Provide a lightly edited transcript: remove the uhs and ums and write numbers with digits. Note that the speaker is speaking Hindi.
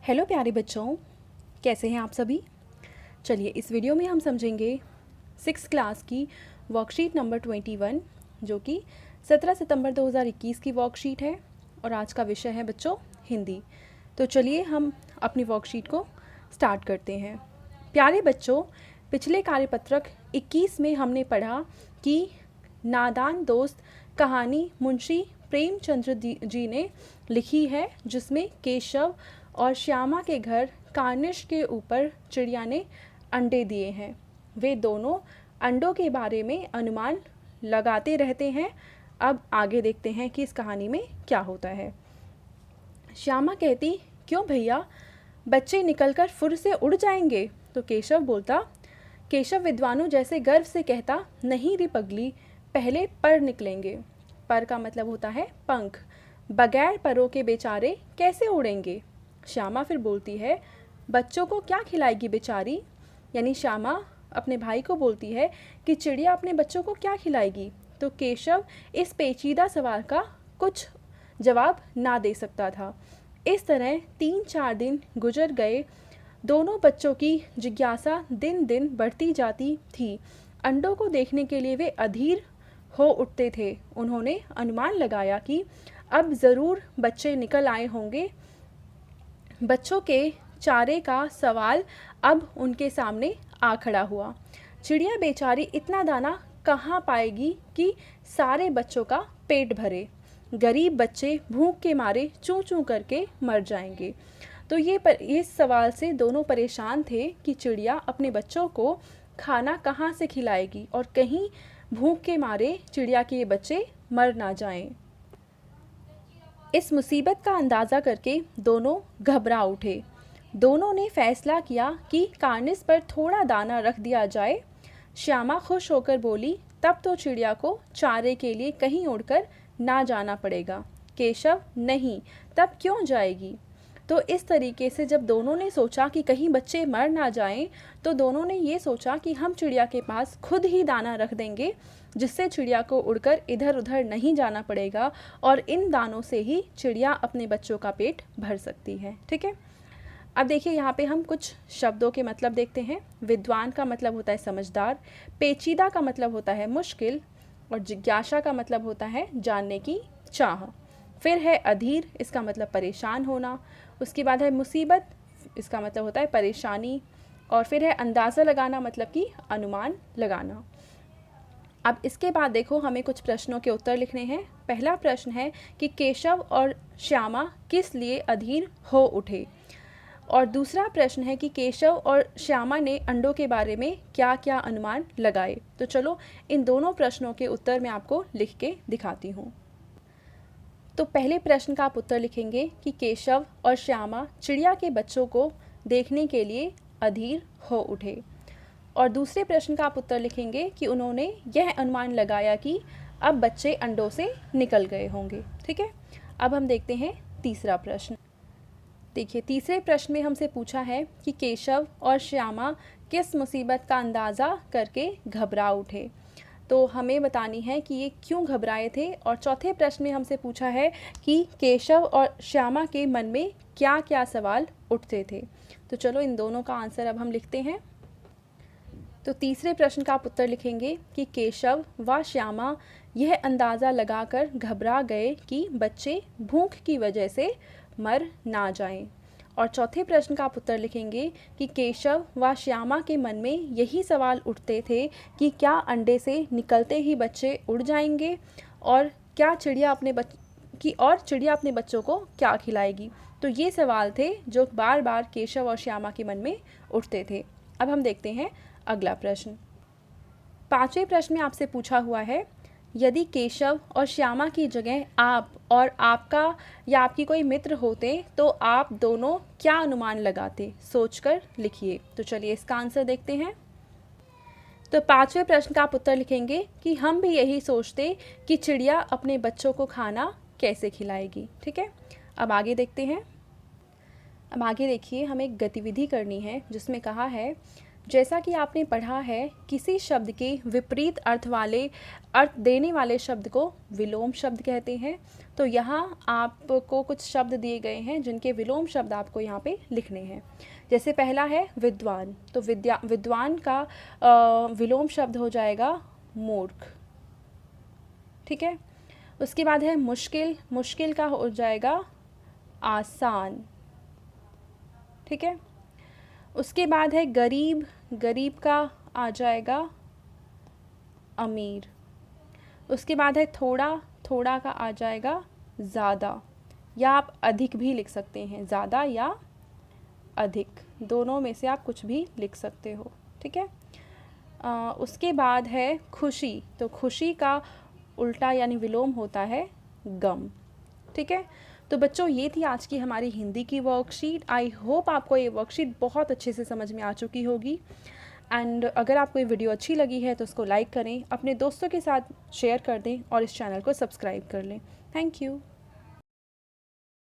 हेलो प्यारे बच्चों, कैसे हैं आप सभी। चलिए इस वीडियो में हम समझेंगे 6th क्लास की वर्कशीट नंबर 21 जो कि 17 सितंबर 2021 की वर्कशीट है और आज का विषय है बच्चों हिंदी। तो चलिए हम अपनी वर्कशीट को स्टार्ट करते हैं। प्यारे बच्चों, पिछले कार्यपत्रक 21 में हमने पढ़ा कि नादान दोस्त कहानी मुंशी प्रेमचंद्र जी ने लिखी है, जिसमें केशव और श्यामा के घर कार्निश के ऊपर चिड़िया ने अंडे दिए हैं। वे दोनों अंडों के बारे में अनुमान लगाते रहते हैं। अब आगे देखते हैं कि इस कहानी में क्या होता है। श्यामा कहती, क्यों भैया, बच्चे निकलकर फुर से उड़ जाएंगे? तो केशव बोलता, केशव विद्वानों जैसे गर्व से कहता, नहीं री पगली, पहले पर निकलेंगे। पर का मतलब होता है पंख। बगैर परों के बेचारे कैसे उड़ेंगे? श्यामा फिर बोलती है, बच्चों को क्या खिलाएगी बेचारी? यानी श्यामा अपने भाई को बोलती है कि चिड़िया अपने बच्चों को क्या खिलाएगी। तो केशव इस पेचीदा सवाल का कुछ जवाब ना दे सकता था। इस तरह 3-4 दिन गुजर गए। दोनों बच्चों की जिज्ञासा दिन दिन बढ़ती जाती थी। अंडों को देखने के लिए वे अधीर हो उठते थे। उन्होंने अनुमान लगाया कि अब ज़रूर बच्चे निकल आए होंगे। बच्चों के चारे का सवाल अब उनके सामने आ खड़ा हुआ। चिड़िया बेचारी इतना दाना कहाँ पाएगी कि सारे बच्चों का पेट भरे? गरीब बच्चे भूख के मारे चूं चूं करके मर जाएंगे। तो इस सवाल से दोनों परेशान थे कि चिड़िया अपने बच्चों को खाना कहाँ से खिलाएगी और कहीं भूख के मारे चिड़िया के ये बच्चे मर ना जाएं। इस मुसीबत का अंदाज़ा करके दोनों घबरा उठे। दोनों ने फैसला किया कि कार्निस पर थोड़ा दाना रख दिया जाए। श्यामा खुश होकर बोली, तब तो चिड़िया को चारे के लिए कहीं उड़कर ना जाना पड़ेगा। केशव, नहीं, तब क्यों जाएगी? तो इस तरीके से जब दोनों ने सोचा कि कहीं बच्चे मर ना जाएं, तो दोनों ने ये सोचा कि हम चिड़िया के पास खुद ही दाना रख देंगे, जिससे चिड़िया को उड़कर इधर उधर नहीं जाना पड़ेगा और इन दानों से ही चिड़िया अपने बच्चों का पेट भर सकती है। ठीक है, अब देखिए यहाँ पे हम कुछ शब्दों के मतलब देखते हैं। विद्वान का मतलब होता है समझदार, पेचीदा का मतलब होता है मुश्किल, और जिज्ञासा का मतलब होता है जानने की चाह। फिर है अधीर, इसका मतलब परेशान होना। उसके बाद है मुसीबत, इसका मतलब होता है परेशानी। और फिर है अंदाज़ा लगाना, मतलब कि अनुमान लगाना। अब इसके बाद देखो हमें कुछ प्रश्नों के उत्तर लिखने हैं। पहला प्रश्न है कि केशव और श्यामा किस लिए अधीर हो उठे, और दूसरा प्रश्न है कि केशव और श्यामा ने अंडों के बारे में क्या क्या अनुमान लगाए। तो चलो इन दोनों प्रश्नों के उत्तर मैं आपको लिख के दिखाती हूँ। तो पहले प्रश्न का आप उत्तर लिखेंगे कि केशव और श्यामा चिड़िया के बच्चों को देखने के लिए अधीर हो उठे, और दूसरे प्रश्न का आप उत्तर लिखेंगे कि उन्होंने यह अनुमान लगाया कि अब बच्चे अंडों से निकल गए होंगे। ठीक है, अब हम देखते हैं तीसरा प्रश्न। देखिए तीसरे प्रश्न में हमसे पूछा है कि केशव और श्यामा किस मुसीबत का अंदाज़ा करके घबरा उठे। तो हमें बतानी है कि ये क्यों घबराए थे। और चौथे प्रश्न में हमसे पूछा है कि केशव और श्यामा के मन में क्या क्या सवाल उठते थे। तो चलो इन दोनों का आंसर अब हम लिखते हैं। तो तीसरे प्रश्न का आप उत्तर लिखेंगे कि केशव व श्यामा यह अंदाज़ा लगाकर घबरा गए कि बच्चे भूख की वजह से मर ना जाएं। और चौथे प्रश्न का आप उत्तर लिखेंगे कि केशव व श्यामा के मन में यही सवाल उठते थे कि क्या अंडे से निकलते ही बच्चे उड़ जाएंगे, और क्या चिड़िया अपने बच्चों को क्या खिलाएगी। तो ये सवाल थे जो बार बार केशव और श्यामा के मन में उठते थे। अब हम देखते हैं अगला प्रश्न। पांचवें प्रश्न में आपसे पूछा हुआ है, यदि केशव और श्यामा की जगह आप और आपका या आपकी कोई मित्र होते तो आप दोनों क्या अनुमान लगाते, सोचकर लिखिए। तो चलिए इसका आंसर देखते हैं। तो पांचवें प्रश्न का आप उत्तर लिखेंगे कि हम भी यही सोचते कि चिड़िया अपने बच्चों को खाना कैसे खिलाएगी। ठीक है, अब आगे देखते हैं। अब आगे देखिए, हमें एक गतिविधि करनी है जिसमें कहा है जैसा कि आपने पढ़ा है, किसी शब्द के विपरीत अर्थ देने वाले शब्द को विलोम शब्द कहते हैं। तो यहाँ आपको कुछ शब्द दिए गए हैं जिनके विलोम शब्द आपको यहाँ पे लिखने हैं। जैसे पहला है विद्वान, तो विद्वान का विलोम शब्द हो जाएगा मूर्ख। ठीक है। उसके बाद है मुश्किल, मुश्किल का हो जाएगा आसान। ठीक है। उसके बाद है गरीब, गरीब का आ जाएगा अमीर। उसके बाद है थोड़ा, थोड़ा का आ जाएगा ज़्यादा, या आप अधिक भी लिख सकते हैं, ज़्यादा या अधिक, दोनों में से आप कुछ भी लिख सकते हो। ठीक है। उसके बाद है खुशी, तो खुशी का उल्टा यानी विलोम होता है गम। ठीक है। तो बच्चों, ये थी आज की हमारी हिंदी की वर्कशीट। आई होप आपको ये वर्कशीट बहुत अच्छे से समझ में आ चुकी होगी। एंड अगर आपको ये वीडियो अच्छी लगी है तो उसको लाइक करें, अपने दोस्तों के साथ शेयर कर दें और इस चैनल को सब्सक्राइब कर लें। Thank you.